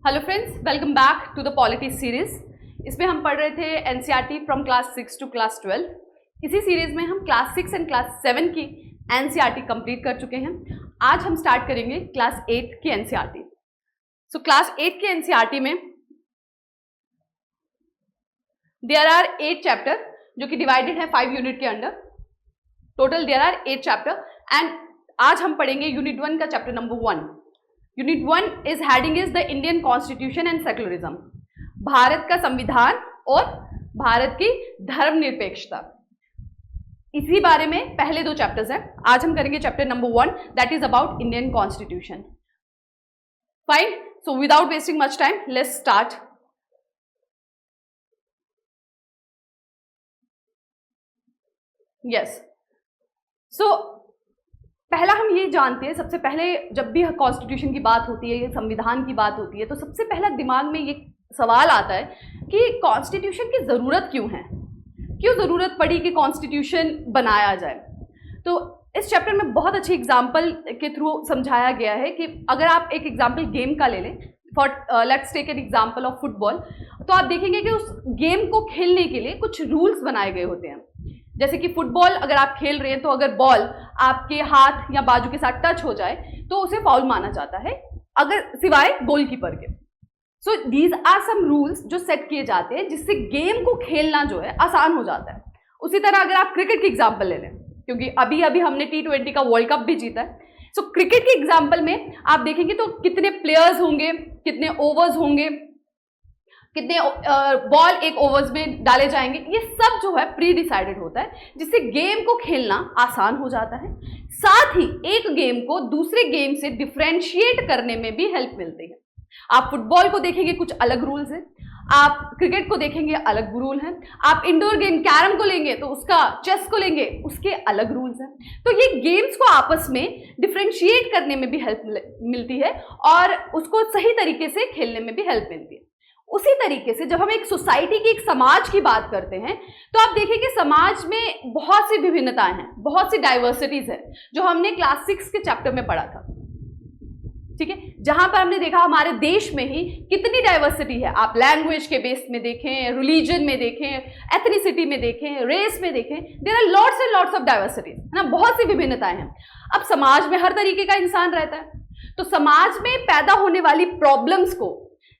Hello friends, welcome back to the polity series. इसमें हम पढ़ रहे थे NCERT from class 6 to class 12। इसी सीरीज में हम क्लास 6 एंड क्लास 7 की एनसीईआरटी कंप्लीट कर चुके हैं। आज हम स्टार्ट करेंगे क्लास 8 की एनसीईआरटी। सो क्लास 8 की एनसीईआरटी में देयर आर 8 चैप्टर जो कि डिवाइडेड है 5 यूनिट के अंडर। Total there are 8 chapter and आज हम पढ़ेंगे यूनिट 1 का chapter number 1। Unit 1 is heading is the Indian constitution and secularism, Bharat का संविधान और भारत की धर्मनिरपेक्षता। इसी बारे में पहले 2 चैप्टर्स हैं। आज हम करेंगे chapter number 1 that is about Indian constitution. Fine, so without wasting much time let's start. Yes, so पहला हम ये जानते हैं, सबसे पहले जब भी कॉन्स्टिट्यूशन की बात होती है, संविधान की बात होती है, तो सबसे पहला दिमाग में ये सवाल आता है कि कॉन्स्टिट्यूशन की ज़रूरत क्यों है, क्यों ज़रूरत पड़ी कि कॉन्स्टिट्यूशन बनाया जाए। तो इस चैप्टर में बहुत अच्छी एग्जाम्पल के थ्रू समझाया गया है कि अगर आप एक एग्जाम्पल गेम का ले लें, for let's take an example of football, तो आप देखेंगे कि उस गेम को खेलने के लिए कुछ रूल्स बनाए गए होते हैं। जैसे कि फुटबॉल अगर आप खेल रहे हैं तो अगर बॉल आपके हाथ या बाजू के साथ टच हो जाए तो उसे फाउल माना जाता है, अगर सिवाय गोलकीपर के। So these are some rules जो सेट किए जाते हैं जिससे गेम को खेलना जो है आसान हो जाता है। उसी तरह अगर आप क्रिकेट की एग्जाम्पल ले लें, क्योंकि अभी अभी हमने T20 का वर्ल्ड कप भी जीता है। सो क्रिकेट के एग्जाम्पल में आप देखेंगे तो कितने प्लेयर्स होंगे, कितने ओवर्स होंगे, कितने बॉल एक ओवर्स में डाले जाएंगे, ये सब जो है प्री डिसाइडेड होता है, जिससे गेम को खेलना आसान हो जाता है। साथ ही एक गेम को दूसरे गेम से डिफरेंशिएट करने में भी हेल्प मिलती है। आप फुटबॉल को देखेंगे कुछ अलग रूल्स हैं, आप क्रिकेट को देखेंगे अलग रूल हैं, आप इंडोर गेम कैरम को लेंगे तो उसका, चेस को लेंगे उसके अलग रूल्स हैं। तो ये गेम्स को आपस में डिफरेंशिएट करने में भी हेल्प मिलती है और उसको सही तरीके से खेलने में भी हेल्प मिलती है। उसी तरीके से जब हम एक सोसाइटी की, एक समाज की बात करते हैं तो आप देखें कि समाज में बहुत सी विभिन्नताएं हैं, बहुत सी डाइवर्सिटीज है, जो हमने क्लास 6 के चैप्टर में पढ़ा था। ठीक है, जहां पर हमने देखा हमारे देश में ही कितनी डाइवर्सिटी है। आप लैंग्वेज के बेस में देखें, रिलीजन में देखें, एथनिसिटी में देखें, रेस में देखें, there are lots and lots of diversities, है ना, बहुत सी विभिन्नताएं हैं। अब समाज में हर तरीके का इंसान रहता है, तो समाज में पैदा होने वाली प्रॉब्लम्स को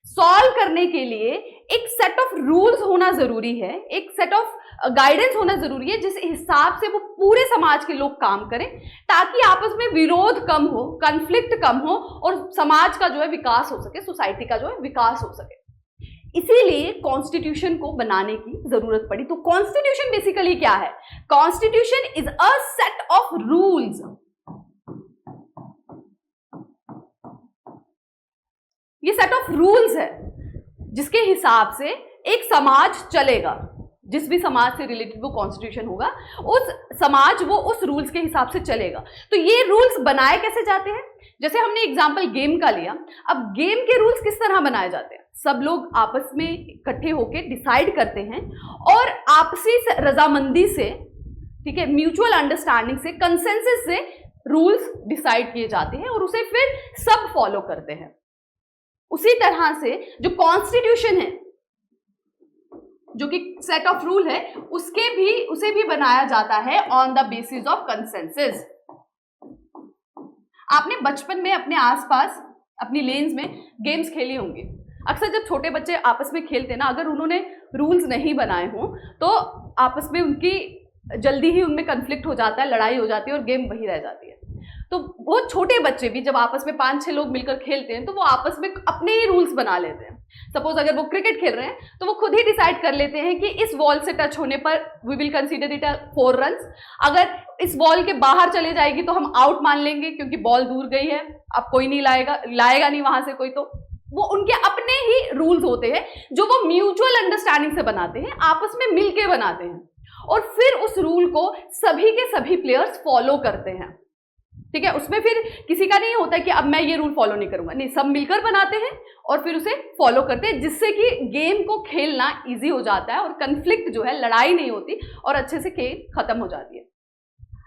सॉल्व करने के लिए एक सेट ऑफ रूल्स होना जरूरी है, एक सेट ऑफ गाइडेंस होना जरूरी है, जिस हिसाब से वो पूरे समाज के लोग काम करें, ताकि आपस में विरोध कम हो, कॉन्फ्लिक्ट कम हो और समाज का जो है विकास हो सके, सोसाइटी का जो है विकास हो सके। इसीलिए कॉन्स्टिट्यूशन को बनाने की जरूरत पड़ी। तो कॉन्स्टिट्यूशन बेसिकली क्या है? Constitution is a set of rules. ये सेट ऑफ रूल्स है जिसके हिसाब से एक समाज चलेगा। जिस भी समाज से रिलेटेड वो कॉन्स्टिट्यूशन होगा, उस समाज वो उस रूल्स के हिसाब से चलेगा। तो ये रूल्स बनाए कैसे जाते हैं? जैसे हमने एग्जांपल गेम का लिया, अब गेम के रूल्स किस तरह बनाए जाते हैं? सब लोग आपस में इकट्ठे होकर डिसाइड करते हैं और आपसी रजामंदी से, ठीक है, म्यूचुअल अंडरस्टैंडिंग से, कंसेंसस से रूल्स डिसाइड किए जाते हैं और उसे फिर सब फॉलो करते हैं। उसी तरह से जो कॉन्स्टिट्यूशन है, जो कि सेट ऑफ रूल है, उसे भी बनाया जाता है on the basis of consensus. आपने बचपन में अपने आसपास, अपनी लेन्स में गेम्स खेली होंगी। अक्सर जब छोटे बच्चे आपस में खेलते हैं ना, अगर उन्होंने रूल्स नहीं बनाए हों तो आपस में उनकी जल्दी ही उनमें कन्फ्लिक्ट हो जाता है, लड़ाई हो जाती है और गेम वही रह जाती है। तो वो छोटे बच्चे भी जब आपस में 5-6 लोग मिलकर खेलते हैं तो वो आपस में अपने ही रूल्स बना लेते हैं। सपोज अगर वो क्रिकेट खेल रहे हैं तो वो खुद ही डिसाइड कर लेते हैं कि इस बॉल से टच होने पर we will consider it 4 runs, अगर इस बॉल के बाहर चले जाएगी तो हम आउट मान लेंगे क्योंकि बॉल दूर गई है, अब कोई नहीं लाएगा नहीं वहां से कोई। तो वो उनके अपने ही रूल्स होते हैं जो वो म्यूचुअल अंडरस्टैंडिंग से बनाते हैं, आपस में मिलके बनाते हैं और फिर उस रूल को सभी के सभी प्लेयर्स फॉलो करते हैं। ठीक है, उसमें फिर किसी का नहीं होता कि अब मैं ये रूल फॉलो नहीं करूंगा, नहीं, सब मिलकर बनाते हैं और फिर उसे फॉलो करते हैं, जिससे कि गेम को खेलना इजी हो जाता है और कन्फ्लिक्ट जो है, लड़ाई नहीं होती और अच्छे से खेल खत्म हो जाती है।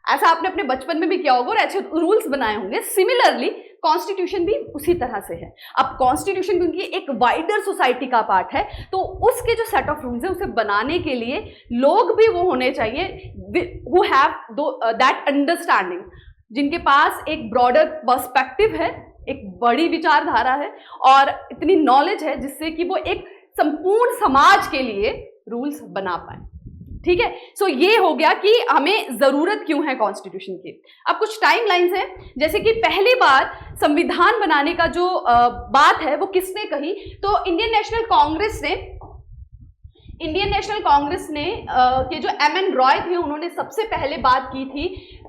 ऐसा आपने अपने बचपन में भी किया होगा और अच्छे रूल्स बनाए होंगे। सिमिलरली कॉन्स्टिट्यूशन भी उसी तरह से है। अब कॉन्स्टिट्यूशन क्योंकि एक वाइडर सोसाइटी का पार्ट है, तो उसके जो सेट ऑफ रूल्स है उसे बनाने के लिए लोग भी वो होने चाहिए हु हैव दैट अंडरस्टैंडिंग, जिनके पास एक ब्रॉडर पर्सपेक्टिव है, एक बड़ी विचारधारा है और इतनी नॉलेज है जिससे कि वो एक संपूर्ण समाज के लिए रूल्स बना पाए। ठीक है, सो ये हो गया कि हमें जरूरत क्यों है कॉन्स्टिट्यूशन की। अब कुछ टाइमलाइंस हैं, जैसे कि पहली बार संविधान बनाने का जो बात है वो किसने कही, तो इंडियन नेशनल कांग्रेस ने के जो एम.एन. रॉय थे उन्होंने सबसे पहले बात की थी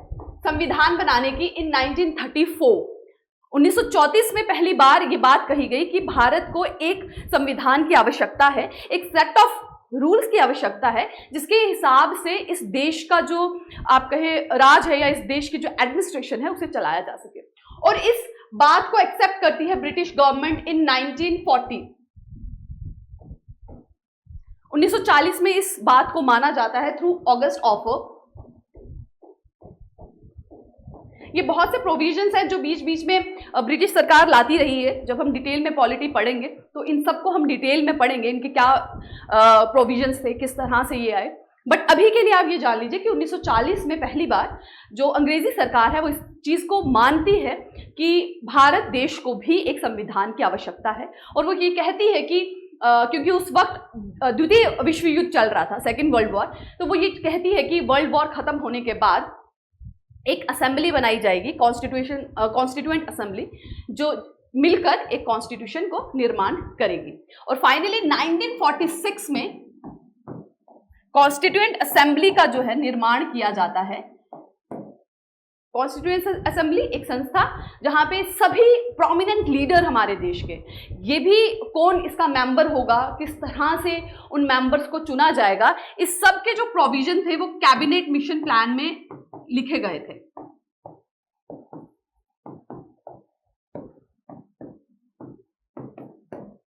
संविधान बनाने की इन 1934। 1934 में पहली बार ये बात कही गई कि भारत को एक संविधान की आवश्यकता है, एक सेट ऑफ रूल्स की आवश्यकता है जिसके हिसाब से इस देश का जो आप कहे राज है या इस देश की जो एडमिनिस्ट्रेशन है उसे चलाया जा सके। और इस बात को एक्सेप्ट करती है ब्रिटिश गवर्नमेंट इन 1940। 1940 में इस बात को माना जाता है थ्रू ऑगस्ट ऑफर। ये बहुत से प्रोविजंस हैं जो बीच बीच में ब्रिटिश सरकार लाती रही है। जब हम डिटेल में पॉलिटी पढ़ेंगे तो इन सबको हम डिटेल में पढ़ेंगे, इनके क्या प्रोविजंस थे, किस तरह से ये आए। बट अभी के लिए आप ये जान लीजिए कि 1940 में पहली बार जो अंग्रेजी सरकार है वो इस चीज़ को मानती है कि भारत देश को भी एक संविधान की आवश्यकता है। और वो ये कहती है कि क्योंकि उस वक्त द्वितीय विश्व युद्ध चल रहा था, सेकेंड वर्ल्ड वॉर, तो वो ये कहती है कि वर्ल्ड वॉर खत्म होने के बाद एक असेंबली बनाई जाएगी, कॉन्स्टिट्यूएंट असेंबली, जो मिलकर एक कॉन्स्टिट्यूशन को निर्माण करेगी। और फाइनली 1946 में कॉन्स्टिट्यूएंट असेंबली का जो है निर्माण किया जाता है। कॉन्स्टिट्यूएंट असेंबली एक संस्था जहां पे सभी प्रोमिनेंट लीडर हमारे देश के, ये भी कौन इसका मेंबर होगा, किस तरह से उन मेंबर्स को चुना जाएगा, इस सब के जो प्रोविजन थे वो कैबिनेट मिशन प्लान में लिखे गए थे।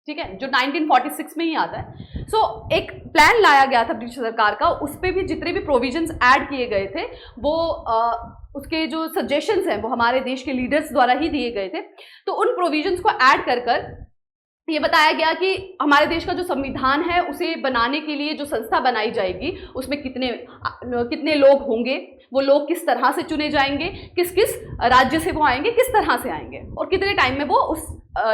ठीक है, जो 1946 में ही आता है। सो एक प्लान लाया गया था ब्रिटिश सरकार का, उस पर भी जितने भी प्रोविजंस ऐड किए गए थे वो उसके जो सजेशंस हैं वो हमारे देश के लीडर्स द्वारा ही दिए गए थे। तो उन प्रोविजंस को ऐड कर कर ये बताया गया कि हमारे देश का जो संविधान है उसे बनाने के लिए जो संस्था बनाई जाएगी उसमें कितने लोग होंगे, वो लोग किस तरह से चुने जाएंगे, किस किस राज्य से वो आएंगे, किस तरह से आएंगे और कितने टाइम में वो उस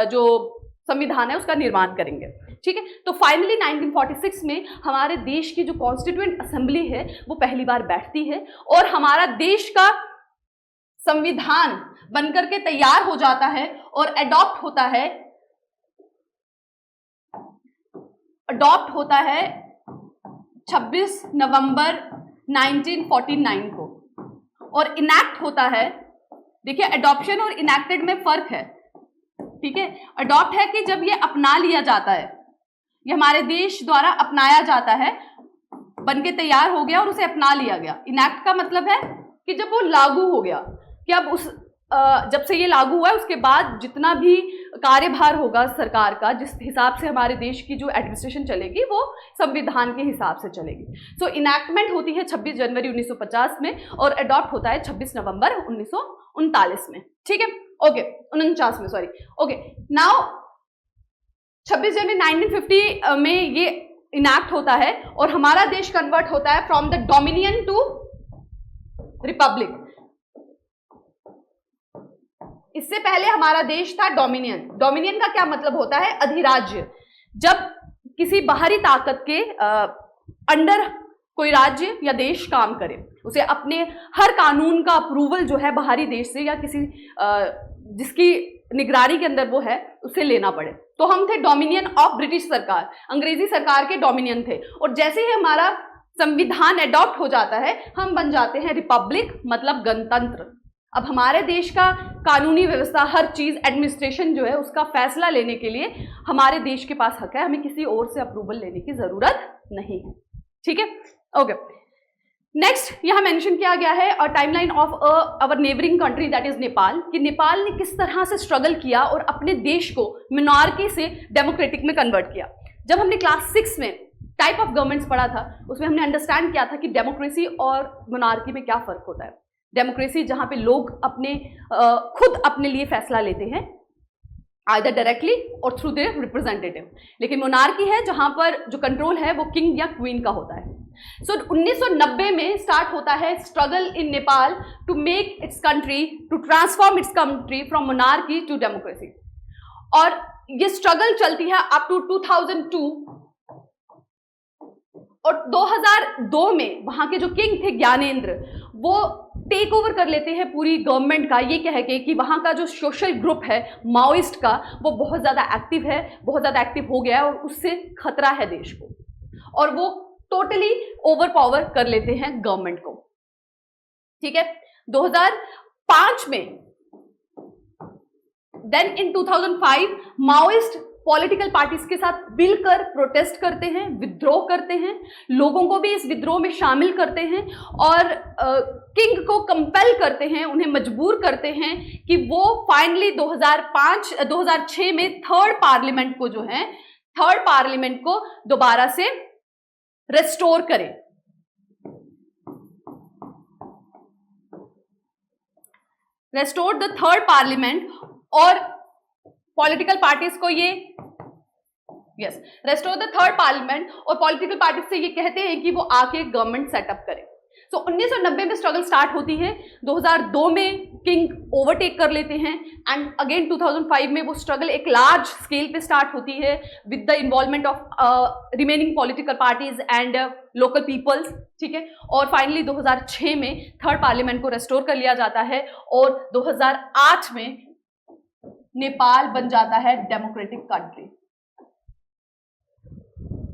जो संविधान है उसका निर्माण करेंगे। ठीक है, तो फाइनली 1946 में हमारे देश की जो कॉन्स्टिट्यूएंट असेंबली है वो पहली बार बैठती है और हमारा देश का संविधान बनकर के तैयार हो जाता है और अडॉप्ट होता है 26 नवंबर 1949 को और इनैक्ट होता है। देखिए, अडॉप्शन और इनैक्टेड में फर्क है। ठीक है, अडॉप्ट है कि जब ये अपना लिया जाता है, ये हमारे देश द्वारा अपनाया जाता है, बनके तैयार हो गया और उसे अपना लिया गया। इनैक्ट का मतलब है कि जब वो लागू हो गया, कि अब उस जब से ये लागू हुआ है उसके बाद जितना भी कार्यभार होगा सरकार का, जिस हिसाब से हमारे देश की जो एडमिनिस्ट्रेशन चलेगी वो संविधान के हिसाब से चलेगी। सो इनैक्टमेंट होती है 26 जनवरी 1950 में और अडॉप्ट होता है 26 नवंबर 1939 में। ठीक है, ओके, 49 में, सॉरी। ओके, नाउ 26 जनवरी 1950 में ये इनैक्ट होता है और हमारा देश कन्वर्ट होता है from the dominion to republic. इससे पहले हमारा देश था डोमिनियन। डोमिनियन का क्या मतलब होता है? अधिराज्य। जब किसी बाहरी ताकत के अंडर कोई राज्य या देश काम करे, उसे अपने हर कानून का अप्रूवल जो है बाहरी देश से या किसी जिसकी निगरानी के अंदर वो है उसे लेना पड़े। तो हम थे डोमिनियन ऑफ ब्रिटिश सरकार, अंग्रेजी सरकार के डोमिनियन थे। और जैसे ही हमारा संविधान अडॉप्ट हो जाता है हम बन जाते हैं रिपब्लिक, मतलब गणतंत्र। अब हमारे देश का कानूनी व्यवस्था, हर चीज, एडमिनिस्ट्रेशन जो है उसका फैसला लेने के लिए हमारे देश के पास हक है, हमें किसी और से अप्रूवल लेने की जरूरत नहीं है। ठीक है, ओके। नेक्स्ट यहाँ मेंशन किया गया है और timeline of our neighbouring country that is Nepal, कि नेपाल ने किस तरह से स्ट्रगल किया और अपने देश को मोनार्की से डेमोक्रेटिक में कन्वर्ट किया। जब हमने क्लास 6 में टाइप ऑफ गवर्नमेंट्स पढ़ा था उसमें हमने अंडरस्टैंड किया था कि डेमोक्रेसी और मोनार्की में क्या फर्क होता है। डेमोक्रेसी जहां पे लोग खुद अपने लिए फैसला लेते हैं, आइदर डायरेक्टली और थ्रू देयर रिप्रेजेंटेटिव। लेकिन मोनार्की है जहां पर जो कंट्रोल है वो किंग या क्वीन का होता है। सो 1990 में स्टार्ट होता है struggle in Nepal to make its country, to transform its country from monarchy to democracy. और ये स्ट्रगल चलती है अप टू 2002, और 2002 में वहां के जो किंग थे ज्ञानेंद्र, वो टेक ओवर कर लेते हैं पूरी गवर्नमेंट का, ये कह के कि वहां का जो सोशल ग्रुप है माओइस्ट का, वो बहुत ज़्यादा एक्टिव है, बहुत ज़्यादा एक्टिव हो गया है और उससे खतरा है देश को, और वो टोटली ओवर पावर कर लेते हैं गवर्नमेंट को। ठीक है, 2005 में, then in 2005 Maoist political parties के साथ मिलकर प्रोटेस्ट करते हैं, विद्रोह करते हैं, लोगों को भी इस विद्रोह में शामिल करते हैं और किंग को कंपेल करते हैं, उन्हें मजबूर करते हैं कि वो फाइनली 2006 में थर्ड पार्लियामेंट को दोबारा से रेस्टोर करें। रेस्टोर द थर्ड पार्लियामेंट, और पॉलिटिकल पार्टीज को ये रेस्टोर द थर्ड पार्लियामेंट, और पॉलिटिकल पार्टीज से ये कहते हैं कि वो आके गवर्नमेंट सेटअप करें। सो 1990 में स्ट्रगल स्टार्ट होती है, 2002 में किंग ओवरटेक कर लेते हैं, एंड अगेन 2005 में वो स्ट्रगल एक लार्ज स्केल पे स्टार्ट होती है with the involvement of remaining political parties and local peoples. ठीक है, और फाइनली 2006 में थर्ड पार्लियामेंट को रेस्टोर कर लिया जाता है, और 2008 में नेपाल बन जाता है डेमोक्रेटिक कंट्री।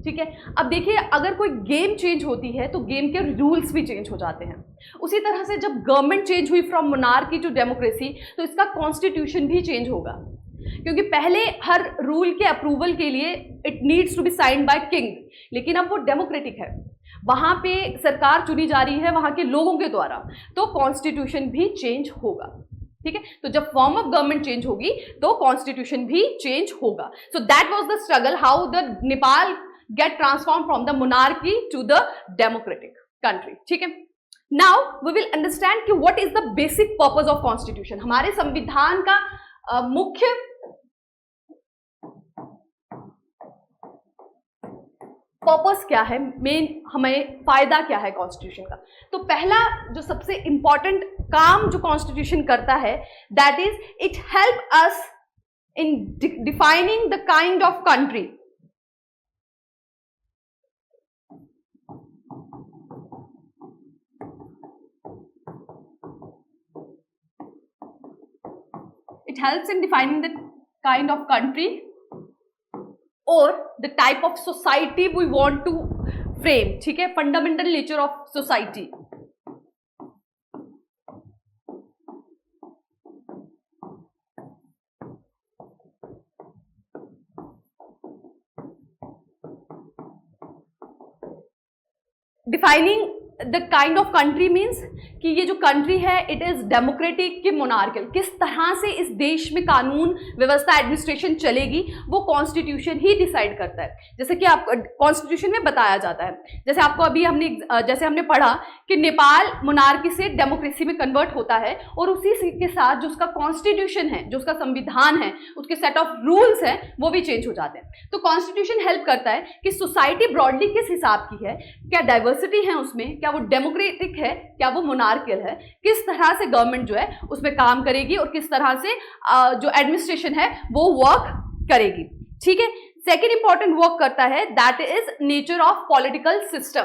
ठीक है, अब देखिए, अगर कोई गेम चेंज होती है तो गेम के रूल्स भी चेंज हो जाते हैं। उसी तरह से जब गवर्नमेंट चेंज हुई फ्रॉम मोनार्की टू डेमोक्रेसी, तो इसका कॉन्स्टिट्यूशन भी चेंज होगा, क्योंकि पहले हर रूल के अप्रूवल के लिए it needs to be signed by king, लेकिन अब वो डेमोक्रेटिक है, वहां पे सरकार चुनी जा रही है वहां के लोगों के द्वारा, तो कॉन्स्टिट्यूशन भी चेंज होगा। ठीक है, तो जब फॉर्म ऑफ गवर्नमेंट चेंज होगी तो कॉन्स्टिट्यूशन भी चेंज होगा। So that was the struggle, how the Nepal get transform from the monarchy to the democratic country. ठीक है, नाउ वी विल अंडरस्टैंड कि what is the basic purpose of constitution. हमारे संविधान का मुख्य पर्पस क्या है, मेन हमें फायदा क्या है कॉन्स्टिट्यूशन का। तो पहला जो सबसे इंपॉर्टेंट काम जो कॉन्स्टिट्यूशन करता है, that is it help us in defining the kind of country. It helps in defining the kind of country or the type of society we want to frame. ठीक है, fundamental nature of society. Defining the kind of country means कि ये जो country है it is democratic कि monarchial, किस तरह से इस देश में कानून व्यवस्था एडमिनिस्ट्रेशन चलेगी वो कॉन्स्टिट्यूशन ही डिसाइड करता है। जैसे कि आप कॉन्स्टिट्यूशन में बताया जाता है, जैसे आपको अभी हमने पढ़ा कि नेपाल मोनार्की से डेमोक्रेसी में कन्वर्ट होता है, और उसी के साथ जो उसका कॉन्स्टिट्यूशन है, जो उसका संविधान है, उसके सेट ऑफ रूल्स हैं वो भी चेंज हो जाते हैं। तो कॉन्स्टिट्यूशन हेल्प करता है कि सोसाइटी ब्रॉडली किस हिसाब की है, क्या डाइवर्सिटी है उसमें, क्या वो डेमोक्रेटिक है, क्या वो मोनार्कियल है, किस तरह से गवर्नमेंट जो है उसमें काम करेगी और किस तरह से जो एडमिनिस्ट्रेशन है वो वर्क करेगी। ठीक है, सेकेंड इंपॉर्टेंट वर्क करता है that is nature of political system.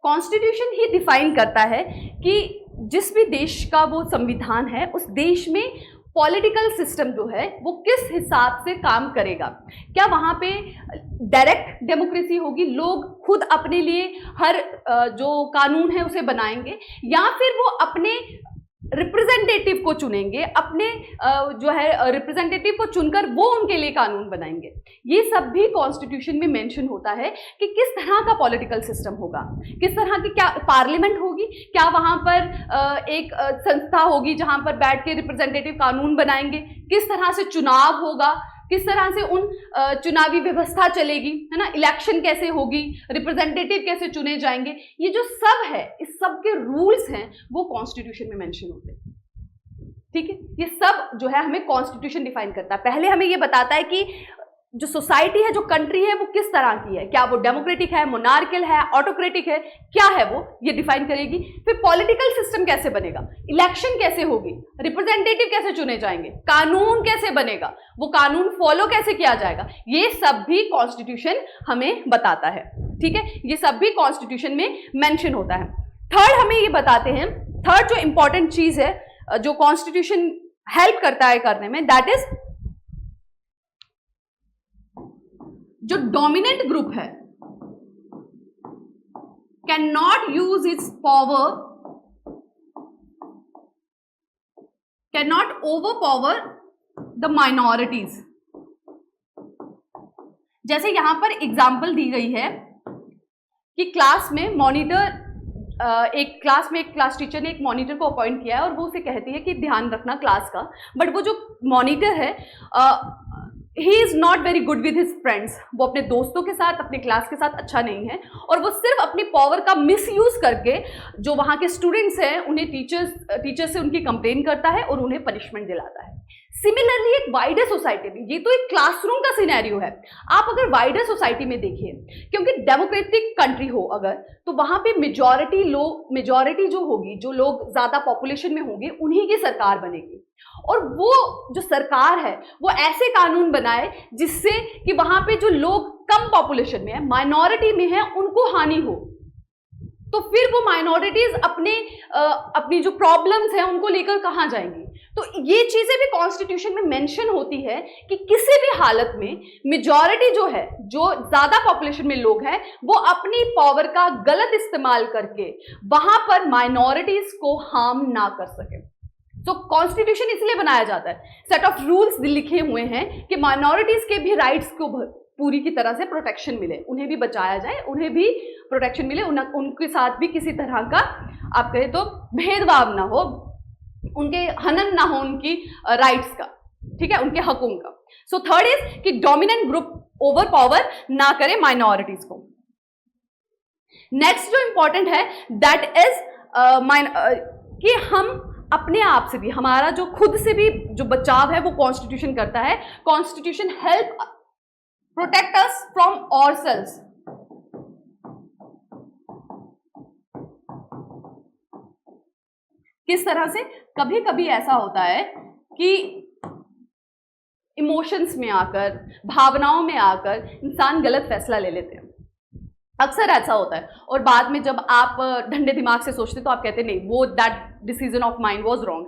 Constitution he define करता है कि जिस भी देश का वो संविधान है उस देश में पॉलिटिकल सिस्टम जो है वो किस हिसाब से काम करेगा। क्या वहाँ पे डायरेक्ट डेमोक्रेसी होगी, लोग खुद अपने लिए हर जो कानून है उसे बनाएंगे, या फिर वो अपने रिप्रेजेंटेटिव को चुनेंगे, अपने जो है रिप्रेजेंटेटिव को चुनकर वो उनके लिए कानून बनाएंगे। ये सब भी कॉन्स्टिट्यूशन में मेंशन होता है कि किस तरह का पॉलिटिकल सिस्टम होगा, किस तरह की, क्या पार्लियामेंट होगी, क्या वहां पर एक संस्था होगी जहां पर बैठ के रिप्रेजेंटेटिव कानून बनाएंगे, किस तरह से चुनाव होगा, किस तरह से उन चुनावी व्यवस्था चलेगी, है ना, इलेक्शन कैसे होगी, रिप्रेजेंटेटिव कैसे चुने जाएंगे, ये जो सब है, इस सब के रूल्स हैं वो कॉन्स्टिट्यूशन में मेंशन होते हैं। ठीक है, ये सब जो है हमें कॉन्स्टिट्यूशन डिफाइन करता है। पहले हमें ये बताता है कि जो सोसाइटी है, जो कंट्री है, वो किस तरह की है, क्या वो डेमोक्रेटिक है, मोनार्कियल है, ऑटोक्रेटिक है, क्या है वो, ये डिफाइन करेगी। फिर पॉलिटिकल सिस्टम कैसे बनेगा, इलेक्शन कैसे होगी, रिप्रेजेंटेटिव कैसे चुने जाएंगे, कानून कैसे बनेगा, वो कानून फॉलो कैसे किया जाएगा, ये सब भी कॉन्स्टिट्यूशन हमें बताता है। ठीक है, ये सब भी कॉन्स्टिट्यूशन में मेंशन होता है। थर्ड हमें ये बताते हैं, थर्ड जो इंपॉर्टेंट चीज है जो कॉन्स्टिट्यूशन हेल्प करता है करने में, दैट इज जो डोमिनेंट ग्रुप है can not use it's power, can not over power the minorities. जैसे यहां पर एग्जाम्पल दी गई है कि क्लास में मॉनिटर, एक क्लास में एक क्लास टीचर ने एक मॉनिटर को अपॉइंट किया है और वो उसे कहती है कि ध्यान रखना क्लास का, बट वो जो मॉनिटर है he is not very good with his friends, वो अपने दोस्तों के साथ, अपने क्लास के साथ अच्छा नहीं है, और वो सिर्फ अपनी पावर का मिसयूज करके जो वहाँ के स्टूडेंट्स हैं उन्हें टीचर से उनकी कंप्लेन करता है और उन्हें पनिशमेंट दिलाता है। सिमिलरली एक वाइडर सोसाइटी में, ये तो एक क्लासरूम का सिनेरियो है, आप अगर वाइडर सोसाइटी में देखिए, क्योंकि डेमोक्रेटिक कंट्री हो अगर, तो वहाँ पे मेजॉरिटी जो होगी, जो लोग ज़्यादा पॉपुलेशन में होंगे, उन्हीं की सरकार बनेगी, और वो जो सरकार है वो ऐसे कानून बनाए जिससे कि वहां पे जो लोग कम पॉपुलेशन में है, माइनॉरिटी में है, उनको हानि हो। तो फिर वो माइनॉरिटीज अपनी जो प्रॉब्लम्स हैं उनको लेकर कहां जाएंगी। तो ये चीजें भी कॉन्स्टिट्यूशन में मेंशन होती है कि किसी भी हालत में मेजॉरिटी जो है, जो ज्यादा पॉपुलेशन में लोग हैं, वो अपनी पावर का गलत इस्तेमाल करके वहां पर माइनॉरिटीज को हार्म ना कर सके। तो कॉन्स्टिट्यूशन इसलिए बनाया जाता है, सेट ऑफ रूल्स लिखे हुए हैं कि माइनॉरिटीज के भी राइट्स को पूरी की तरह से प्रोटेक्शन मिले, उन्हें भी बचाया जाए, उन्हें भी प्रोटेक्शन मिले, उनके साथ भी किसी तरह का आप कहें तो भेदभाव ना हो, उनके हनन ना हो उनकी राइट्स का, ठीक है, उनके हकों का। सो थर्ड इज कि डोमिनेंट ग्रुप ओवर पावर ना करे माइनॉरिटीज को। नेक्स्ट जो इंपॉर्टेंट है दैट इज कि हम अपने आप से भी, हमारा जो खुद से भी जो बचाव है वो कॉन्स्टिट्यूशन करता है। Constitution help protect us from ourselves. किस तरह से, कभी कभी ऐसा होता है कि इमोशंस में आकर, भावनाओं में आकर इंसान गलत फैसला ले लेते हैं, अक्सर ऐसा होता है, और बाद में जब आप ठंडे दिमाग से सोचते तो आप कहते नहीं, वो that decision of mind was wrong.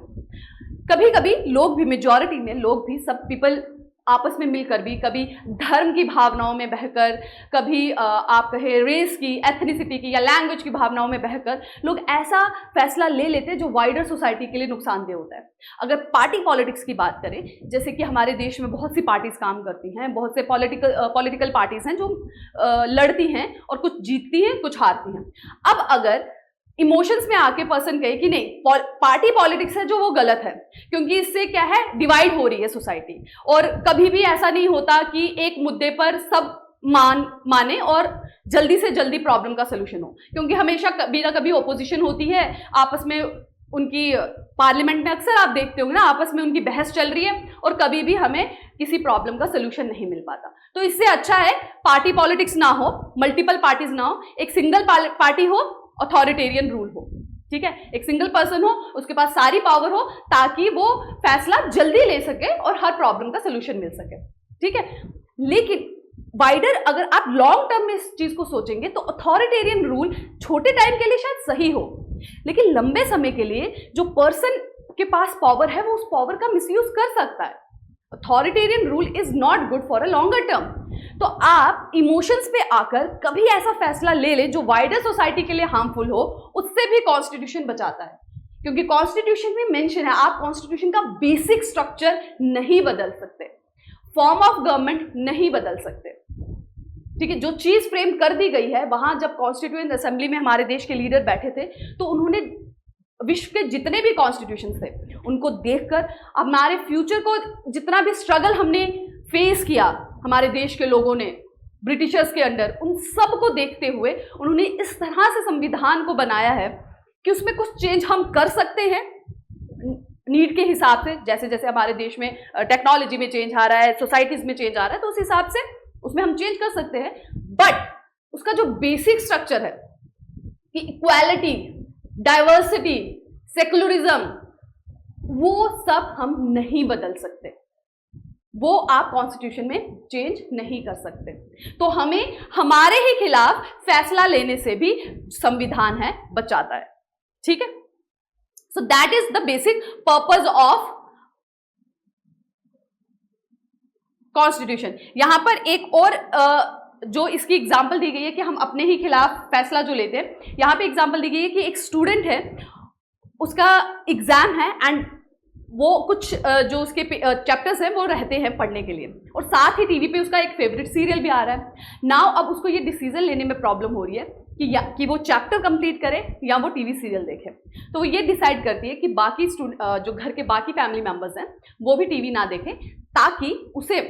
कभी कभी लोग भी, मेजॉरिटी में लोग भी, सब पीपल आपस में मिलकर भी, कभी धर्म की भावनाओं में बहकर, कभी आप कहे रेस की, एथनिसिटी की या लैंग्वेज की भावनाओं में बहकर लोग ऐसा फैसला ले लेते हैं जो वाइडर सोसाइटी के लिए नुकसानदेह होता है। अगर पार्टी पॉलिटिक्स की बात करें, जैसे कि हमारे देश में बहुत सी पार्टीज काम करती हैं, बहुत से पॉलिटिकल पार्टीज हैं जो लड़ती हैं और कुछ जीतती हैं, कुछ हारती हैं। अब अगर इमोशंस में आके पर्सन कहे कि नहीं, पार्टी पॉलिटिक्स है जो वो गलत है, क्योंकि इससे क्या है, डिवाइड हो रही है सोसाइटी, और कभी भी ऐसा नहीं होता कि एक मुद्दे पर सब माने और जल्दी से जल्दी प्रॉब्लम का सलूशन हो, क्योंकि हमेशा कभी ना कभी ओपोजिशन होती है आपस में, उनकी पार्लियामेंट में अक्सर आप देखते होंगे ना, आपस में उनकी बहस चल रही है और कभी भी हमें किसी प्रॉब्लम का सलूशन नहीं मिल पाता। तो इससे अच्छा है पार्टी पॉलिटिक्स ना हो, मल्टीपल पार्टीज ना हो, एक सिंगल पार्टी हो, अथॉरिटेरियन रूल हो, ठीक है, एक सिंगल पर्सन हो, उसके पास सारी पावर हो, ताकि वो फैसला जल्दी ले सके और हर प्रॉब्लम का सलूशन मिल सके, ठीक है। लेकिन वाइडर, अगर आप लॉन्ग टर्म में इस चीज को सोचेंगे तो अथॉरिटेरियन रूल छोटे टाइम के लिए शायद सही हो, लेकिन लंबे समय के लिए जो पर्सन के पास पावर है वो उस पावर का मिसयूज कर सकता है। Authoritarian rule is not good for a longer term. तो आप इमोशंस पे आकर कभी ऐसा फैसला ले लें जो वाइडर सोसाइटी के लिए हार्मफुल हो, उससे भी कॉन्स्टिट्यूशन बचाता है। क्योंकि कॉन्स्टिट्यूशन में मेंशन है, आप कॉन्स्टिट्यूशन का बेसिक स्ट्रक्चर नहीं बदल सकते, फॉर्म ऑफ गवर्नमेंट नहीं बदल सकते, ठीक है। जो चीज फ्रेम कर दी गई है, वहां जब कॉन्स्टिट्यूएंट असेंबली में हमारे देश के लीडर बैठे थे तो उन्होंने विश्व के जितने भी कॉन्स्टिट्यूशन थे उनको देखकर हमारे फ्यूचर को, जितना भी स्ट्रगल हमने फेस किया हमारे देश के लोगों ने ब्रिटिशर्स के अंडर, उन सब को देखते हुए उन्होंने इस तरह से संविधान को बनाया है कि उसमें कुछ चेंज हम कर सकते हैं नीड के हिसाब से। जैसे जैसे हमारे देश में टेक्नोलॉजी में चेंज आ रहा है, सोसाइटीज में चेंज आ रहा है, तो उस हिसाब से उसमें हम चेंज कर सकते हैं। बट उसका जो बेसिक स्ट्रक्चर है कि इक्वालिटी, डाइवर्सिटी, सेकुलरिज्म, वो सब हम नहीं बदल सकते, वो आप कॉन्स्टिट्यूशन में चेंज नहीं कर सकते। तो हमें हमारे ही खिलाफ फैसला लेने से भी संविधान है बचाता है, ठीक है। So that is the basic purpose of constitution. यहां पर एक और जो इसकी एग्जाम्पल दी गई है कि हम अपने ही खिलाफ फैसला जो लेते हैं, यहां पे एग्जाम्पल दी गई है कि एक स्टूडेंट है, उसका एग्जाम है एंड वो कुछ जो उसके चैप्टर्स हैं वो रहते हैं पढ़ने के लिए, और साथ ही टीवी पे उसका एक फेवरेट सीरियल भी आ रहा है। नाउ अब उसको ये डिसीजन लेने में प्रॉब्लम हो रही है कि वो चैप्टर कंप्लीट करे या वो टीवी सीरियल देखे। तो वो ये डिसाइड करती है कि बाकी जो घर के बाकी फैमिली मेंबर्स हैं वो भी टीवी ना देखें, ताकि उसे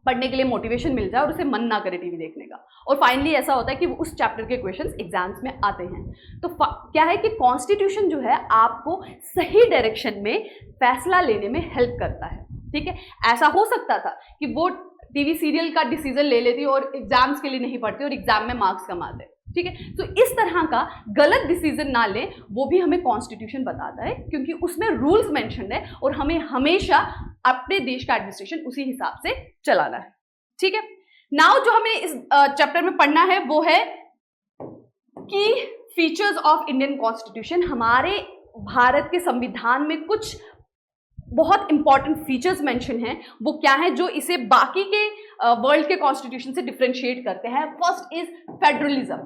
पढ़ने के लिए मोटिवेशन मिल जाए और उसे मन ना करे टीवी देखने का। और फाइनली ऐसा होता है कि उस चैप्टर के क्वेश्चंस एग्जाम्स में आते हैं। तो क्या है कि कॉन्स्टिट्यूशन जो है आपको सही डायरेक्शन में फैसला लेने में हेल्प करता है, ठीक है। ऐसा हो सकता था कि वो टीवी सीरियल का डिसीजन ले लेती और एग्जाम्स के लिए नहीं पढ़ती और एग्जाम में मार्क्स कम आते, ठीक है। तो इस तरह का गलत डिसीजन ना लें, वो भी हमें कॉन्स्टिट्यूशन बताता है, क्योंकि उसमें रूल्स मेंशन है और हमें हमेशा अपने देश का एडमिनिस्ट्रेशन उसी हिसाब से चलाना है, ठीक है। नाउ जो हमें इस चैप्टर में पढ़ना है वो है की फीचर्स ऑफ इंडियन कॉन्स्टिट्यूशन। हमारे भारत के संविधान में कुछ बहुत इंपॉर्टेंट फीचर्स मेंशन हैं, वो क्या है जो इसे बाकी के वर्ल्ड के कॉन्स्टिट्यूशन से डिफरेंशिएट करते हैं। First is federalism.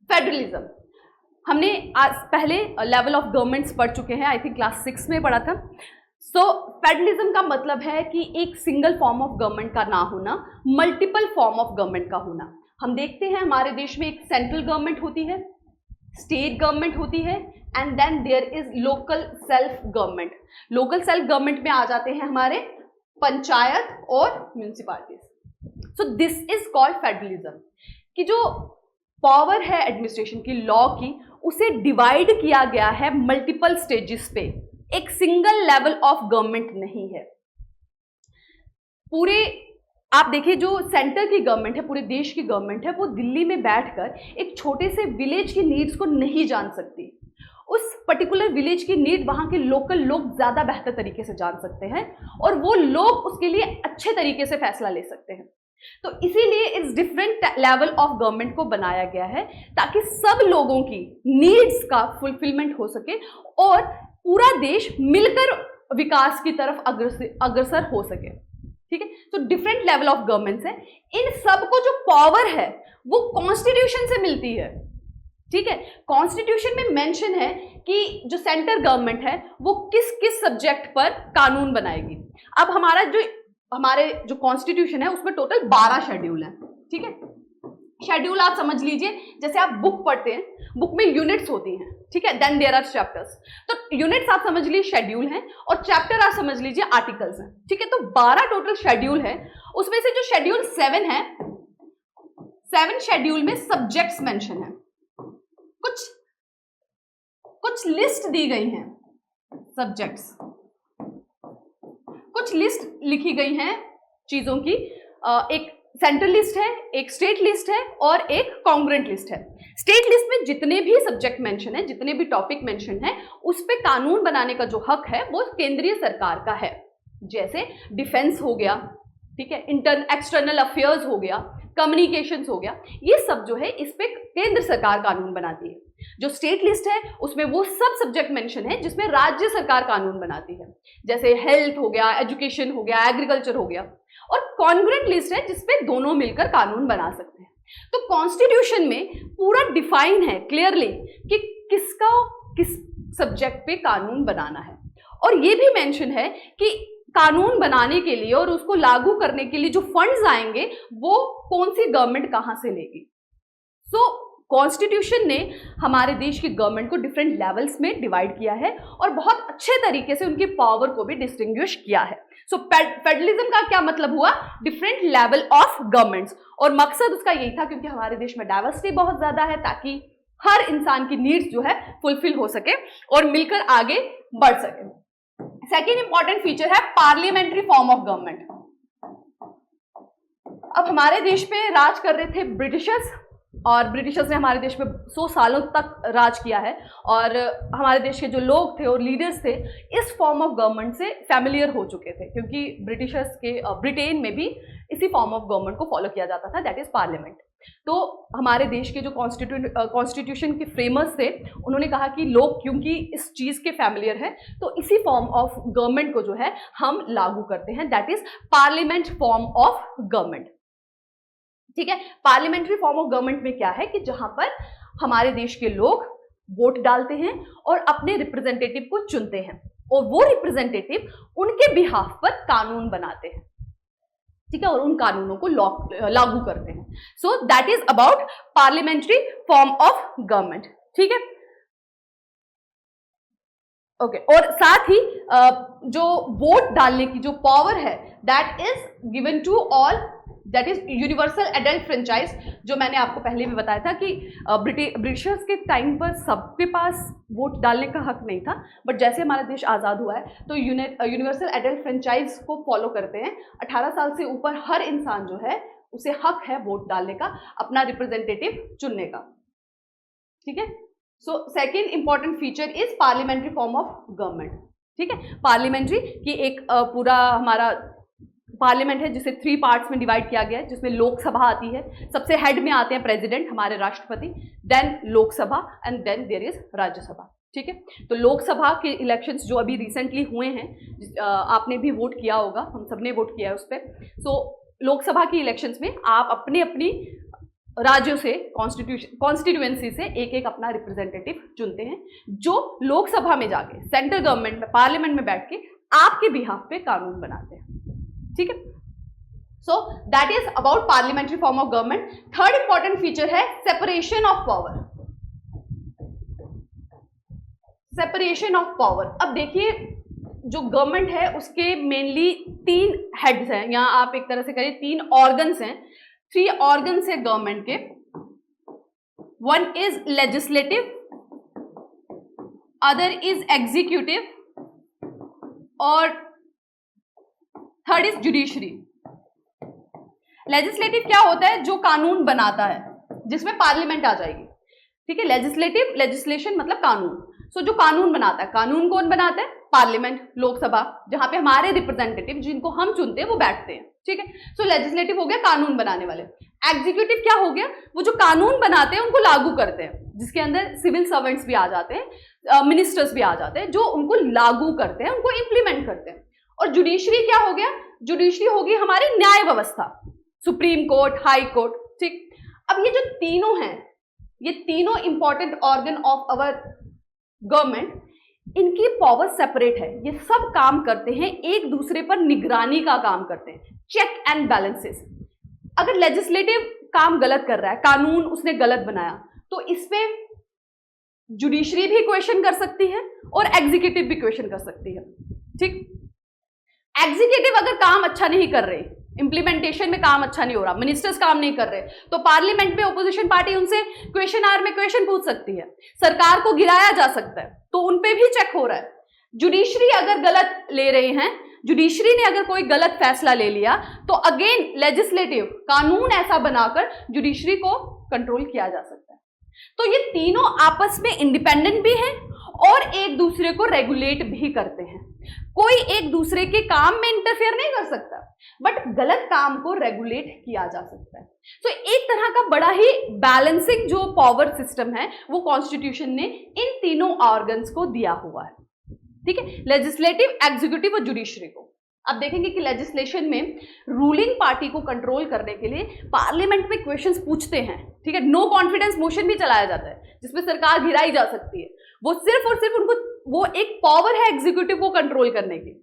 फेडरलिज्म हमने आज पहले लेवल ऑफ गवर्नमेंट्स पढ़ चुके हैं, आई थिंक क्लास 6 में पढ़ा था। सो फेडरलिज्म का मतलब है कि एक सिंगल फॉर्म ऑफ गवर्नमेंट का ना होना, मल्टीपल फॉर्म ऑफ गवर्नमेंट का होना। हम देखते हैं हमारे देश में एक सेंट्रल गवर्नमेंट होती है, स्टेट गवर्नमेंट होती है, and then there is local self government. Local self government में आ जाते हैं हमारे पंचायत और municipalities. So this is called federalism, कि जो पावर है एडमिनिस्ट्रेशन की, लॉ की, उसे डिवाइड किया गया है मल्टीपल स्टेजेस पे, एक सिंगल लेवल ऑफ गवर्नमेंट नहीं है। पूरे आप देखिए जो सेंटर की गवर्नमेंट है, पूरे देश की गवर्नमेंट है, वो दिल्ली में बैठकर एक छोटे से विलेज की नीड्स को नहीं जान सकती। उस पर्टिकुलर विलेज की नीड वहां के लोकल लोग ज्यादा बेहतर तरीके से जान सकते हैं और वो लोग उसके लिए अच्छे तरीके से फैसला ले सकते हैं। तो इसीलिए इस डिफरेंट लेवल ऑफ गवर्नमेंट को बनाया गया है ताकि सब लोगों की नीड्स का फुलफिलमेंट हो सके और पूरा देश मिलकर विकास की तरफ अग्रसर हो सके, ठीक है। तो डिफरेंट लेवल ऑफ गवर्नमेंट्स है, इन सब को जो पावर है वो कॉन्स्टिट्यूशन से मिलती है, ठीक है। कॉन्स्टिट्यूशन में मेंशन है कि जो सेंटर गवर्नमेंट है वो किस किस सब्जेक्ट पर कानून बनाएगी। अब हमारे जो कॉन्स्टिट्यूशन है उसमें टोटल 12 शेड्यूल है, ठीक है। शेड्यूल आप समझ लीजिए जैसे आप बुक पढ़ते हैं, बुक में यूनिट्स होती हैं, ठीक है, देन देयर आर चैप्टर्स। तो यूनिट्स आप समझ लीजिए शेड्यूल हैं और चैप्टर आप समझ लीजिए आर्टिकल्स हैं, ठीक है। तो 12 टोटल शेड्यूल है, उसमें से जो शेड्यूल 7 है, 7 शेड्यूल में सब्जेक्ट्स मेंशन है, कुछ लिस्ट दी गई हैं सब्जेक्ट्स, कुछ लिस्ट लिखी गई हैं चीजों की। एक सेंट्रल लिस्ट है, एक स्टेट लिस्ट है और एक कॉन्ग्रुएंट लिस्ट है। स्टेट लिस्ट में जितने भी सब्जेक्ट मेंशन है, जितने भी टॉपिक मेंशन है, उस पे कानून बनाने का जो हक है वो केंद्रीय सरकार का है। जैसे डिफेंस हो गया, ठीक है, एक्सटर्नल अफेयर्स हो गया, कम्युनिकेशंस हो गया, ये सब जो है इस पे केंद्र सरकार कानून बनाती है। जो स्टेट लिस्ट है उसमें वो सब सब्जेक्ट मेंशन है जिसमें राज्य सरकार कानून बनाती है, जैसे हेल्थ हो गया, एजुकेशन हो गया, एग्रीकल्चर हो गया। और कॉन्ग्रुएंट लिस्ट है जिसपे दोनों मिलकर कानून बना सकते हैं। तो कॉन्स्टिट्यूशन में पूरा डिफाइन है क्लियरली कि किसका किस सब्जेक्ट पे कानून बनाना है, और ये भी मेंशन है कि कानून बनाने के लिए और उसको लागू करने के लिए जो फंड्स आएंगे वो कौन सी गवर्नमेंट कहां से लेगी। सो कॉन्स्टिट्यूशन ने हमारे देश की गवर्नमेंट को डिफरेंट लेवल्स में डिवाइड किया है और बहुत अच्छे तरीके से उनकी पावर को भी डिस्टिंग्विश किया है। सो फेडरलिज्म का क्या मतलब हुआ, डिफरेंट लेवल ऑफ गवर्नमेंट्स, और मकसद उसका यही था क्योंकि हमारे देश में डाइवर्सिटी बहुत ज्यादा है ताकि हर इंसान की नीड्स जो है फुलफिल हो सके और मिलकर आगे बढ़ सके। सेकेंड इंपॉर्टेंट फीचर है पार्लियामेंट्री फॉर्म ऑफ गवर्नमेंट। अब हमारे देश पे राज कर रहे थे ब्रिटिशर्स, और ब्रिटिशर्स ने हमारे देश में 100 सालों तक राज किया है, और हमारे देश के जो लोग थे और लीडर्स थे इस फॉर्म ऑफ गवर्नमेंट से फैमिलियर हो चुके थे, क्योंकि ब्रिटिशर्स के ब्रिटेन में भी इसी फॉर्म ऑफ गवर्नमेंट को फॉलो किया जाता था, दैट इज पार्लियामेंट। तो हमारे देश के जो कॉन्स्टिट्यूशन के फ्रेमर्स थे उन्होंने कहा कि लोग क्योंकि इस चीज के फैमिलियर हैं तो इसी फॉर्म ऑफ गवर्नमेंट को जो है हम लागू करते हैं, that is parliament form of government. ठीक है, पार्लियामेंट्री फॉर्म ऑफ गवर्नमेंट में क्या है कि जहां पर हमारे देश के लोग वोट डालते हैं और अपने रिप्रेजेंटेटिव को चुनते हैं, और वो रिप्रेजेंटेटिव उनके बिहाफ पर कानून बनाते हैं, ठीक है, और उन कानूनों को लागू करते हैं। सो that is about parliamentary form of government. ठीक है, ओके, और साथ ही जो वोट डालने की जो पावर है that is given to all, that is universal adult franchise, जो मैंने आपको पहले भी बताया था कि ब्रिटिशर्स के टाइम पर सबके पास वोट डालने का हक नहीं था, बट जैसे हमारा देश आज़ाद हुआ है तो यूनिवर्सल एडल्ट फ्रेंचाइज को फॉलो करते हैं। 18 साल से ऊपर हर इंसान जो है उसे हक है वोट डालने का, अपना रिप्रेजेंटेटिव चुनने का। ठीक है, so second important feature is parliamentary form of government. ठीक है, पार्लियामेंट्री की एक पूरा हमारा पार्लियामेंट है जिसे 3 पार्ट्स में डिवाइड किया गया है, जिसमें लोकसभा आती है, सबसे हेड में आते हैं प्रेसिडेंट हमारे राष्ट्रपति, then Lok Sabha and then there is Rajya Sabha. ठीक है, तो लोकसभा के इलेक्शंस जो अभी रिसेंटली हुए हैं, आपने भी वोट किया होगा, हम सबने वोट किया है उस पर। सो लोकसभा की इलेक्शंस में आप अपनी अपनी राज्यों से कॉन्स्टिट्यूएंसी से एक एक अपना रिप्रेजेंटेटिव चुनते हैं, जो लोकसभा में जाके सेंट्रल गवर्नमेंट में पार्लियामेंट में बैठ के आपके बिहाफ पे कानून बनाते हैं। ठीक है, so that is about parliamentary form of government. Third important feature है separation of power. Separation of power, अब देखिए जो गवर्नमेंट है उसके मेनली 3 हेड्स हैं, यहां आप एक तरह से करिए 3 ऑर्गन्स हैं, 3 ऑर्गन्स है गवर्नमेंट के। One is legislative, other is executive, और थर्ड इज जुडिशरी। लेजिस्लेटिव क्या होता है, जो कानून बनाता है, जिसमें पार्लियामेंट आ जाएगी। ठीक है, लेजिस्लेटिव, लेजिस्लेशन मतलब कानून, सो जो कानून बनाता है, कानून कौन बनाता है, पार्लियामेंट, लोकसभा, जहां पे हमारे रिप्रेजेंटेटिव जिनको हम चुनते हैं वो बैठते हैं। ठीक है, सो लेजिस्लेटिव हो गया कानून बनाने वाले। एग्जीक्यूटिव क्या हो गया, वो जो कानून बनाते हैं उनको लागू करते हैं, जिसके अंदर सिविल सर्वेंट्स भी आ जाते हैं, मिनिस्टर्स भी आ जाते हैं, जो उनको लागू करते हैं, उनको इंप्लीमेंट करते हैं। और जुडिशरी क्या हो गया, जुडिशरी होगी हमारी न्याय व्यवस्था, सुप्रीम कोर्ट, हाई कोर्ट। ठीक, अब ये जो तीनों हैं, ये तीनों important organ of our government, इनकी पावर सेपरेट है, ये सब काम करते हैं, एक दूसरे पर निगरानी का काम करते हैं, चेक एंड बैलेंसेस। अगर लेजिस्लेटिव काम गलत कर रहा है, कानून उसने गलत बनाया, तो इस पे जुडिशरी भी क्वेश्चन कर सकती है और एग्जीक्यूटिव भी क्वेश्चन कर सकती है। ठीक, एग्जीक्यूटिव अगर काम अच्छा नहीं कर रहे, इंप्लीमेंटेशन में काम अच्छा नहीं हो रहा, मिनिस्टर्स काम नहीं कर रहे, तो पार्लियामेंट में ओपोजिशन पार्टी उनसे क्वेश्चन आवर में क्वेश्चन पूछ सकती है, सरकार को गिराया जा सकता है, तो उन पे भी चेक हो रहा है। जुडिशरी अगर गलत ले रहे हैं, जुडिशरी ने अगर कोई गलत फैसला ले लिया, तो अगेन लेजिस्लेटिव कानून ऐसा बनाकर जुडिशरी को कंट्रोल किया जा सकता है। तो ये तीनों आपस में इंडिपेंडेंट भी हैं और एक दूसरे को रेगुलेट भी करते हैं। कोई एक दूसरे के काम में इंटरफेयर नहीं कर सकता, बट गलत काम को रेगुलेट किया जा सकता है। तो एक तरह का बड़ा ही बैलेंसिंग जो पावर सिस्टम है वो कॉन्स्टिट्यूशन ने इन तीनों ऑर्गन्स को दिया हुआ है। ठीक है, लेजिस्लेटिव, एग्जीक्यूटिव और जुडिशरी को। आप देखेंगे कि लेजिस्लेशन में रूलिंग पार्टी को कंट्रोल करने के लिए पार्लियामेंट में क्वेश्चंस पूछते हैं, ठीक है, नो कॉन्फिडेंस मोशन भी चलाया जाता है जिसमें सरकार गिराई जा सकती है। वो सिर्फ और सिर्फ उनको, वो एक पावर है एग्जीक्यूटिव को कंट्रोल करने की।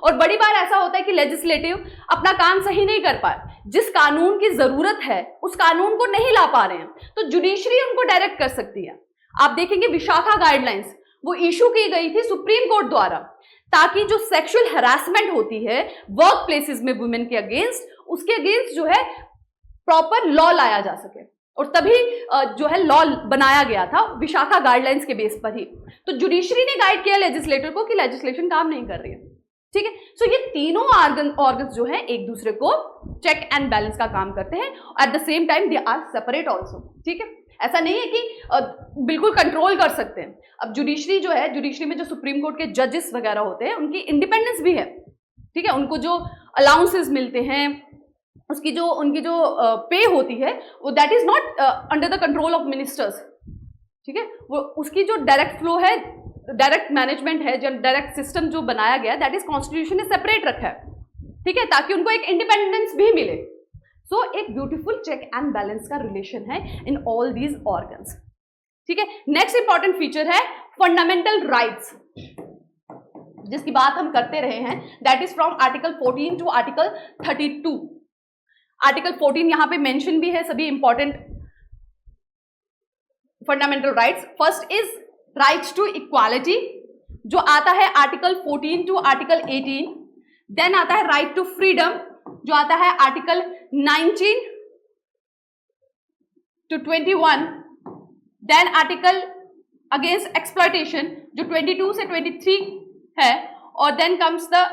और बड़ी बार ऐसा होता है कि लेजिस्लेटिव अपना काम सही नहीं कर पाए, जिस कानून की जरूरत है उस कानून को नहीं ला पा रहे हैं, तो जुडिशरी उनको डायरेक्ट कर सकती है। आप देखेंगे विशाखा गाइडलाइंस वो इशू की गई थी सुप्रीम कोर्ट द्वारा, ताकि जो सेक्सुअल हैरासमेंट होती है वर्क प्लेसेस में वुमेन के अगेंस्ट, उसके अगेंस्ट जो है प्रॉपर लॉ लाया जा सके। और तभी जो है लॉ बनाया गया था विशाखा गाइडलाइंस के बेस पर ही। तो जुडिशरी ने गाइड किया लेजिस्लेटर को कि लेजिस्लेशन काम नहीं कर रही है, ठीक है। सो ये तीनों ऑर्गन्स जो है एक दूसरे को चेक एंड बैलेंस का काम करते हैं, at the same time they are separate also, ठीक है। ऐसा नहीं है कि बिल्कुल कंट्रोल कर सकते हैं। अब जुडिशरी जो है, जुडिशरी में जो सुप्रीम कोर्ट के जजेस वगैरह होते हैं उनकी इंडिपेंडेंस भी है, ठीक है। उनको जो अलाउंसेस मिलते हैं, उसकी जो उनकी जो पे होती है वो that is not under the control of ministers, ठीक है। वो उसकी जो डायरेक्ट फ्लो है, डायरेक्ट मैनेजमेंट है, जो डायरेक्ट सिस्टम जो बनाया गया दैट इज कॉन्स्टिट्यूशन ने सेपरेट रखा है, ठीक है, ताकि उनको एक इंडिपेंडेंस भी मिले। सो एक ब्यूटीफुल चेक एंड बैलेंस का रिलेशन है इन ऑल दीज ऑर्गन्स, ठीक है। नेक्स्ट इंपॉर्टेंट फीचर है फंडामेंटल राइट्स, जिसकी बात हम करते रहे हैं, that is from article 14 to article 32। Article 14 यहां पे मेंशन भी है सभी important fundamental rights. First is rights to equality, जो आता है आर्टिकल 14 टू आर्टिकल 18। देन आता है राइट टू फ्रीडम, जो आता है article 19 to 21। Then article against exploitation जो 22 से 23 है, और then comes the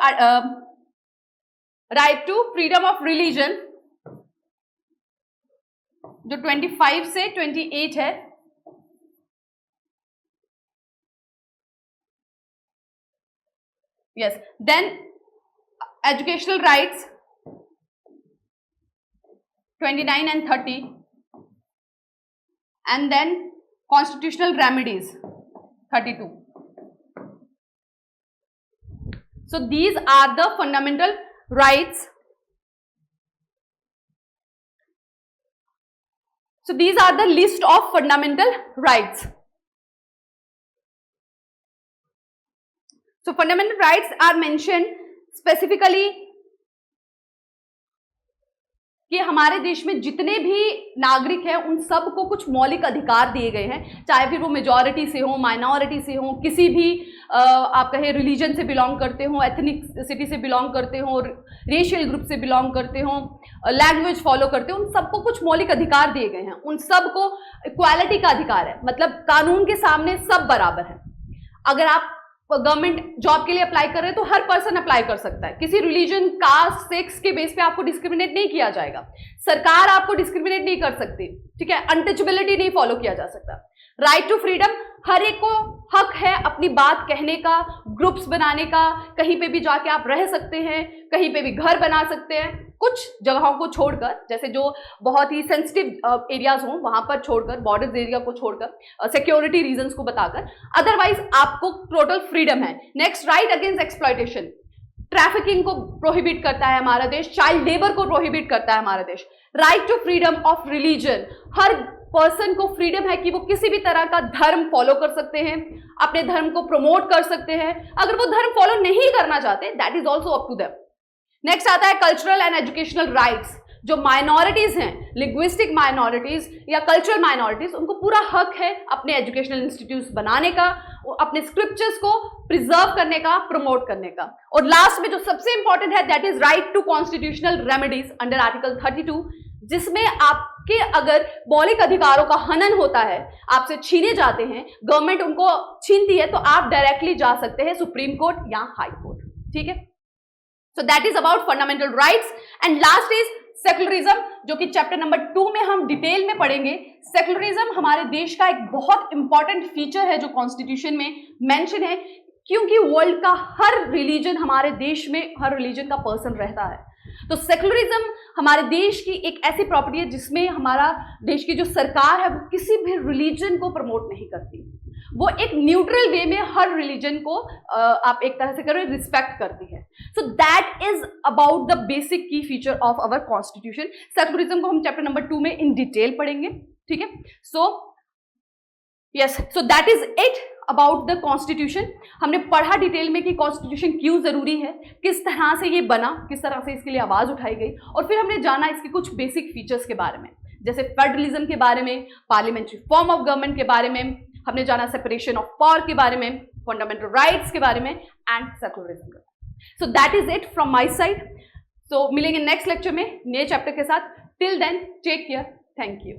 right to freedom of religion जो 25 से 28 है। Yes, then educational rights 29 and 30, and then constitutional remedies 32. So these are the fundamental rights. So these are the list of fundamental rights. So fundamental rights are mentioned specifically कि हमारे देश में जितने भी नागरिक हैं उन सबको कुछ मौलिक अधिकार दिए गए हैं, चाहे फिर वो मेजॉरिटी से हो, माइनॉरिटी से हो, किसी भी आप कहें रिलीजन से बिलोंग करते हो, एथनिसिटी से बिलोंग करते हो, रेशियल ग्रुप से बिलोंग करते हो, लैंग्वेज फॉलो करते हो, उन सबको कुछ मौलिक अधिकार दिए गए हैं। उन सबको इक्वालिटी का अधिकार है, मतलब कानून के सामने सब बराबर है। अगर आप गवर्नमेंट जॉब के लिए अप्लाई कर रहे हैं तो हर पर्सन अप्लाई कर सकता है, किसी रिलीजन, कास्ट, सेक्स के बेस पे आपको डिस्क्रिमिनेट नहीं किया जाएगा, सरकार आपको डिस्क्रिमिनेट नहीं कर सकती, ठीक है, अनटचेबिलिटी नहीं फॉलो किया जा सकता। राइट टू फ्रीडम, हर एक को हक है अपनी बात कहने का, ग्रुप्स बनाने का, कहीं पे भी जाके आप रह सकते हैं, कहीं पे भी घर बना सकते हैं, कुछ जगहों को छोड़कर, जैसे जो बहुत ही सेंसिटिव एरियाज हों वहां पर छोड़कर, बॉर्डर एरिया को छोड़कर, सिक्योरिटी रीजंस को बताकर, अदरवाइज आपको टोटल फ्रीडम है। Next, right against exploitation, trafficking को प्रोहिबिट करता है हमारा देश, चाइल्ड लेबर को प्रोहिबिट करता है हमारा देश। Right to freedom of religion, हर पर्सन को फ्रीडम है कि वो किसी भी तरह का धर्म फॉलो कर सकते हैं, अपने धर्म को प्रमोट कर सकते हैं। अगर वो धर्म फॉलो नहीं करना चाहते, that is also up to them. Next आता है कल्चरल एंड एजुकेशनल राइट्स, जो माइनॉरिटीज हैं, लिंग्विस्टिक माइनॉरिटीज या कल्चरल माइनॉरिटीज, उनको पूरा हक है अपने एजुकेशनल इंस्टीट्यूट्स बनाने का, अपने स्क्रिप्चर्स को प्रिजर्व करने का, प्रमोट करने का। और लास्ट में जो सबसे इंपॉर्टेंट है, that is right to constitutional remedies under article 32, जिसमें आपके अगर मौलिक अधिकारों का हनन होता है, आपसे छीने जाते हैं, गवर्नमेंट उनको छीनती है, तो आप डायरेक्टली जा सकते हैं सुप्रीम कोर्ट या हाई कोर्ट, ठीक है। So that is about fundamental rights. And last is secularism, जो कि चैप्टर नंबर 2 में हम डिटेल में पढ़ेंगे। सेक्युलरिज्म हमारे देश का एक बहुत इंपॉर्टेंट फीचर है जो कॉन्स्टिट्यूशन में मेंशन है, क्योंकि वर्ल्ड का हर रिलीजन, हमारे देश में हर रिलीजन का पर्सन रहता है। तो सेक्युलरिज्म हमारे देश की एक ऐसी प्रॉपर्टी है जिसमें हमारा देश की जो सरकार है वो किसी भी रिलीजन को प्रमोट नहीं करती। वो एक न्यूट्रल वे में हर रिलीजन को आप एक तरह से करो रिस्पेक्ट करती है. So that is about the basic key feature of our constitution. Secularism को हम चैप्टर नंबर 2 में इन डिटेल पढ़ेंगे. ठीक है. So yes, so that is it about the constitution. हमने पढ़ा डिटेल में कि कॉन्स्टिट्यूशन क्यों जरूरी है, किस तरह से ये बना, किस तरह से इसके लिए आवाज उठाई गई, और फिर हमने जाना इसके कुछ बेसिक फीचर्स के बारे में, जैसे फेडरलिज्म के बारे में, पार्लियामेंट्री फॉर्म ऑफ गवर्नमेंट के बारे में, हमने जाना सेपरेशन ऑफ पावर के बारे में, फंडामेंटल राइट्स के बारे में, and secularism. So that is it from my side. So मिलेंगे नेक्स्ट लेक्चर में नए चैप्टर के साथ. Till then take care. Thank you.